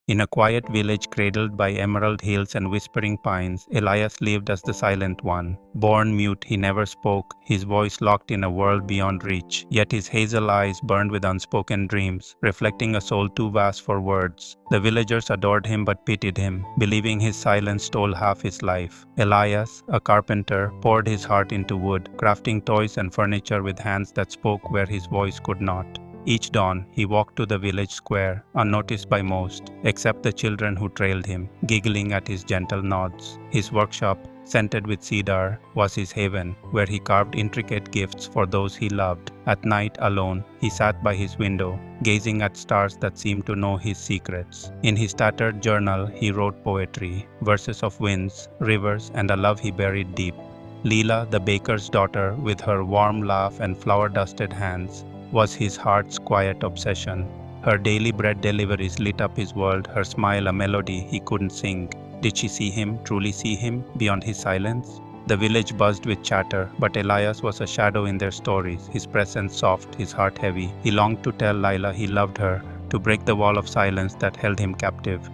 In a quiet village cradled by emerald hills and whispering pines, Elias lived as the silent one. Born mute, he never spoke, his voice locked in a world beyond reach. Yet his hazel eyes burned with unspoken dreams, reflecting a soul too vast for words. The villagers adored him but pitied him, believing his silence stole half his life. Elias, a carpenter, poured his heart into wood, crafting toys and furniture with hands that spoke where his voice could not. Each dawn, he walked to the village square, unnoticed by most, except the children who trailed him, giggling at his gentle nods. His workshop, scented with cedar, was his haven, where he carved intricate gifts for those he loved. At night, alone, he sat by his window, gazing at stars that seemed to know his secrets. In his tattered journal, he wrote poetry, verses of winds, rivers, and a love he buried deep. Lila, the baker's daughter, with her warm laugh and flower-dusted hands, was his heart's quiet obsession. Her daily bread deliveries lit up his world, her smile a melody he couldn't sing. Did she see him, truly see him, beyond his silence? The village buzzed with chatter, but Elias was a shadow in their stories, his presence soft, his heart heavy. He longed to tell Lila he loved her, to break the wall of silence that held him captive.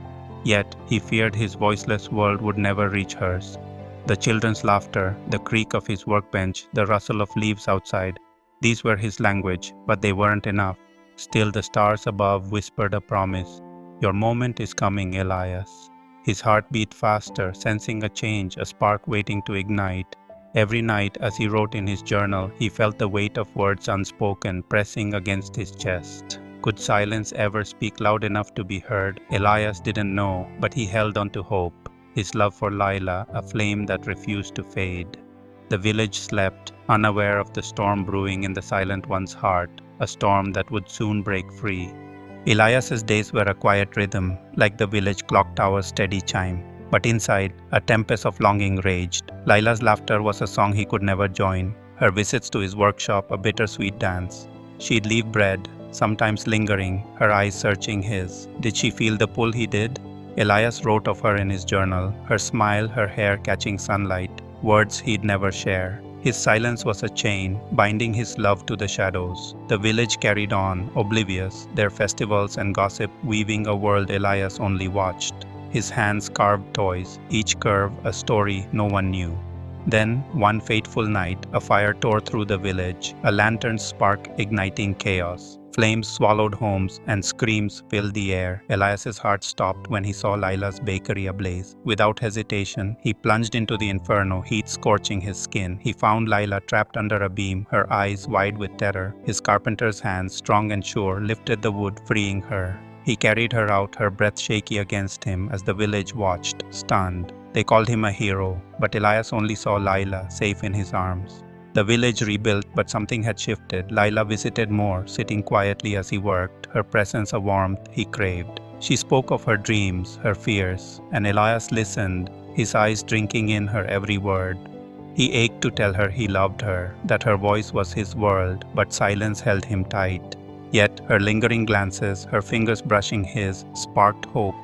Yet, he feared his voiceless world would never reach hers. The children's laughter, the creak of his workbench, the rustle of leaves outside, these were his language, but they weren't enough. Still the stars above whispered a promise. Your moment is coming, Elias. His heart beat faster, sensing a change, a spark waiting to ignite. Every night, as he wrote in his journal, he felt the weight of words unspoken pressing against his chest. Could silence ever speak loud enough to be heard? Elias didn't know, but he held on to hope. His love for Lila, a flame that refused to fade. The village slept, unaware of the storm brewing in the silent one's heart, a storm that would soon break free. Elias's days were a quiet rhythm, like the village clock tower's steady chime. But inside, a tempest of longing raged. Lila's laughter was a song he could never join, her visits to his workshop a bittersweet dance. She'd leave bread, sometimes lingering, her eyes searching his. Did she feel the pull he did? Elias wrote of her in his journal, her smile, her hair catching sunlight. Words he'd never share. His silence was a chain, binding his love to the shadows. The village carried on, oblivious, their festivals and gossip weaving a world Elias only watched. His hands carved toys, each curve a story no one knew. Then, one fateful night, a fire tore through the village, a lantern's spark igniting chaos. Flames swallowed homes and screams filled the air. Elias's heart stopped when he saw Lila's bakery ablaze. Without hesitation, he plunged into the inferno, heat scorching his skin. He found Lila trapped under a beam, her eyes wide with terror. His carpenter's hands, strong and sure, lifted the wood, freeing her. He carried her out, her breath shaky against him, as the village watched, stunned. They called him a hero, but Elias only saw Lila, safe in his arms. The village rebuilt, but something had shifted. Lila visited more, sitting quietly as he worked, her presence a warmth he craved. She spoke of her dreams, her fears, and Elias listened, his eyes drinking in her every word. He ached to tell her he loved her, that her voice was his world, but silence held him tight. Yet her lingering glances, her fingers brushing his, sparked hope.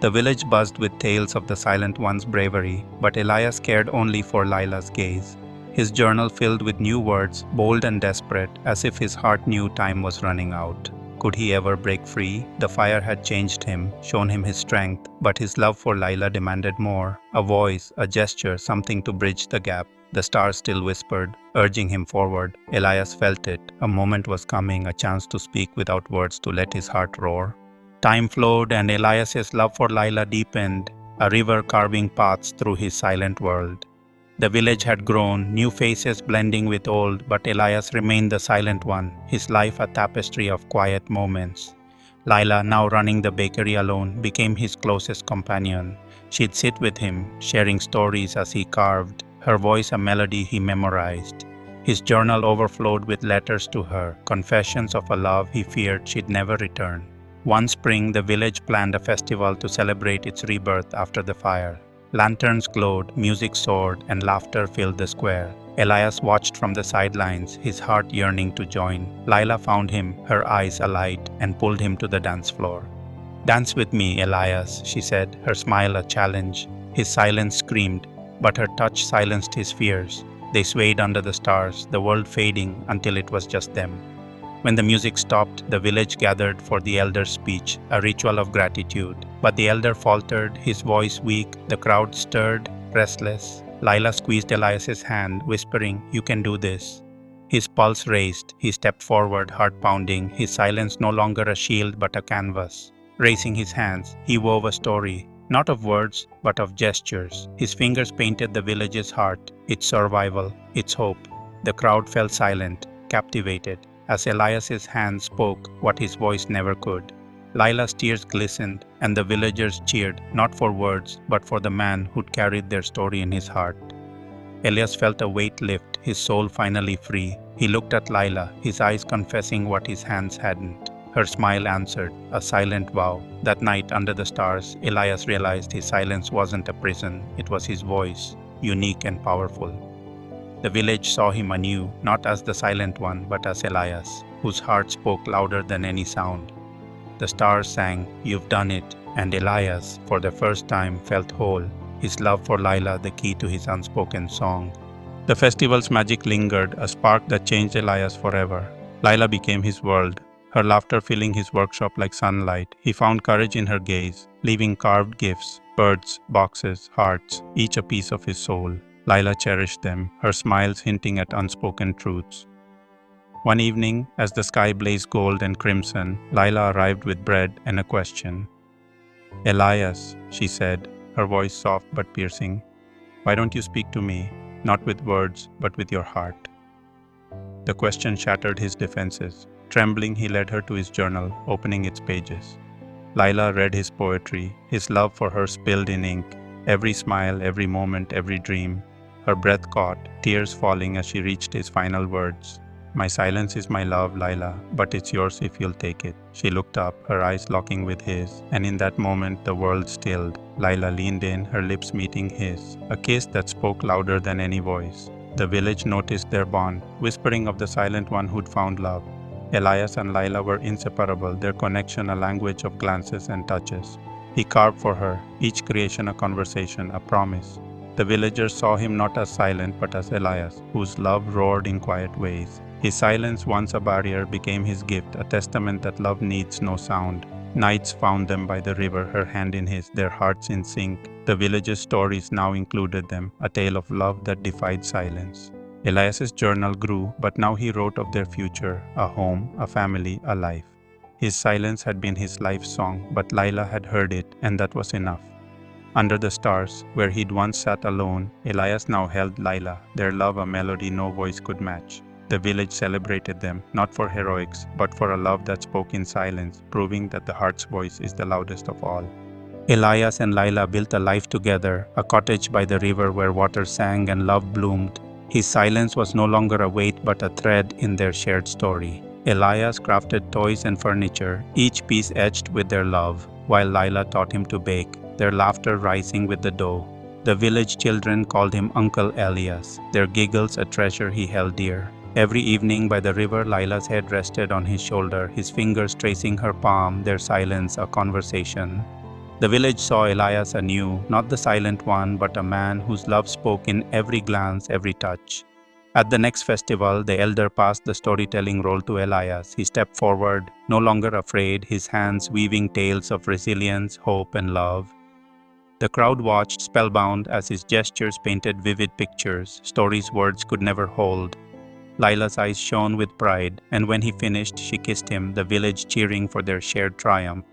The village buzzed with tales of the silent one's bravery, but Elias cared only for Lila's gaze. His journal filled with new words, bold and desperate, as if his heart knew time was running out. Could he ever break free? The fire had changed him, shown him his strength, but his love for Lila demanded more. A voice, a gesture, something to bridge the gap. The stars still whispered, urging him forward. Elias felt it. A moment was coming, a chance to speak without words, to let his heart roar. Time flowed and Elias's love for Lila deepened, a river carving paths through his silent world. The village had grown, new faces blending with old, but Elias remained the silent one, his life a tapestry of quiet moments. Lila, now running the bakery alone, became his closest companion. She'd sit with him, sharing stories as he carved, her voice a melody he memorized. His journal overflowed with letters to her, confessions of a love he feared she'd never return. One spring, the village planned a festival to celebrate its rebirth after the fire. Lanterns glowed, music soared, and laughter filled the square. Elias watched from the sidelines, his heart yearning to join. Lila found him, her eyes alight, and pulled him to the dance floor. "Dance with me, Elias," she said, her smile a challenge. His silence screamed, but her touch silenced his fears. They swayed under the stars, the world fading until it was just them. When the music stopped, the village gathered for the elder's speech, a ritual of gratitude. But the elder faltered, his voice weak, the crowd stirred, restless. Lila squeezed Elias's hand, whispering, "You can do this." His pulse raced, he stepped forward, heart pounding, his silence no longer a shield but a canvas. Raising his hands, he wove a story, not of words, but of gestures. His fingers painted the village's heart, its survival, its hope. The crowd fell silent, captivated, as Elias's hand spoke what his voice never could. Lila's tears glistened, and the villagers cheered, not for words, but for the man who'd carried their story in his heart. Elias felt a weight lift, his soul finally free. He looked at Lila, his eyes confessing what his hands hadn't. Her smile answered, a silent vow. That night under the stars, Elias realized his silence wasn't a prison, it was his voice, unique and powerful. The village saw him anew, not as the silent one, but as Elias, whose heart spoke louder than any sound. The stars sang, "You've done it," and Elias, for the first time, felt whole, his love for Lila the key to his unspoken song. The festival's magic lingered, a spark that changed Elias forever. Lila became his world, her laughter filling his workshop like sunlight. He found courage in her gaze, leaving carved gifts, birds, boxes, hearts, each a piece of his soul. Lila cherished them, her smiles hinting at unspoken truths. One evening, as the sky blazed gold and crimson, Lila arrived with bread and a question. "Elias," she said, her voice soft but piercing, "why don't you speak to me, not with words, but with your heart?" The question shattered his defenses. Trembling, he led her to his journal, opening its pages. Lila read his poetry, his love for her spilled in ink, every smile, every moment, every dream. Her breath caught, tears falling as she reached his final words. "My silence is my love, Lila, but it's yours if you'll take it." She looked up, her eyes locking with his, and in that moment the world stilled. Lila leaned in, her lips meeting his, a kiss that spoke louder than any voice. The village noticed their bond, whispering of the silent one who'd found love. Elias and Lila were inseparable, their connection a language of glances and touches. He carved for her, each creation a conversation, a promise. The villagers saw him not as silent but as Elias, whose love roared in quiet ways. His silence, once a barrier, became his gift, a testament that love needs no sound. Nights found them by the river, her hand in his, their hearts in sync. The village's stories now included them, a tale of love that defied silence. Elias's journal grew, but now he wrote of their future, a home, a family, a life. His silence had been his life song, but Lila had heard it, and that was enough. Under the stars, where he'd once sat alone, Elias now held Lila, their love a melody no voice could match. The village celebrated them, not for heroics, but for a love that spoke in silence, proving that the heart's voice is the loudest of all. Elias and Lila built a life together, a cottage by the river where water sang and love bloomed. His silence was no longer a weight but a thread in their shared story. Elias crafted toys and furniture, each piece etched with their love, while Lila taught him to bake, their laughter rising with the dough. The village children called him Uncle Elias, their giggles a treasure he held dear. Every evening by the river, Lila's head rested on his shoulder, his fingers tracing her palm, their silence a conversation. The village saw Elias anew, not the silent one, but a man whose love spoke in every glance, every touch. At the next festival, the elder passed the storytelling role to Elias. He stepped forward, no longer afraid, his hands weaving tales of resilience, hope, and love. The crowd watched, spellbound, as his gestures painted vivid pictures, stories words could never hold. Lila's eyes shone with pride, and when he finished, she kissed him, the village cheering for their shared triumph.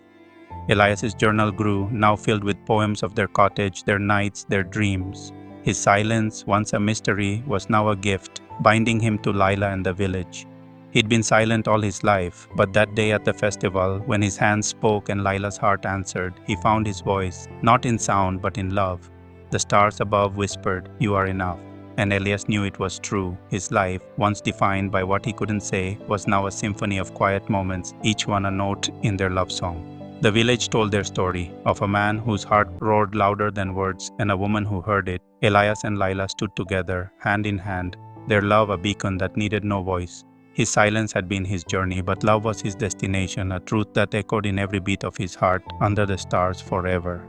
Elias's journal grew, now filled with poems of their cottage, their nights, their dreams. His silence, once a mystery, was now a gift, binding him to Lila and the village. He'd been silent all his life, but that day at the festival, when his hands spoke and Lila's heart answered, he found his voice, not in sound but in love. The stars above whispered, "You are enough." And Elias knew it was true. His life, once defined by what he couldn't say, was now a symphony of quiet moments, each one a note in their love song. The village told their story, of a man whose heart roared louder than words and a woman who heard it. Elias and Lila stood together, hand in hand, their love a beacon that needed no voice. His silence had been his journey, but love was his destination, a truth that echoed in every beat of his heart, under the stars forever.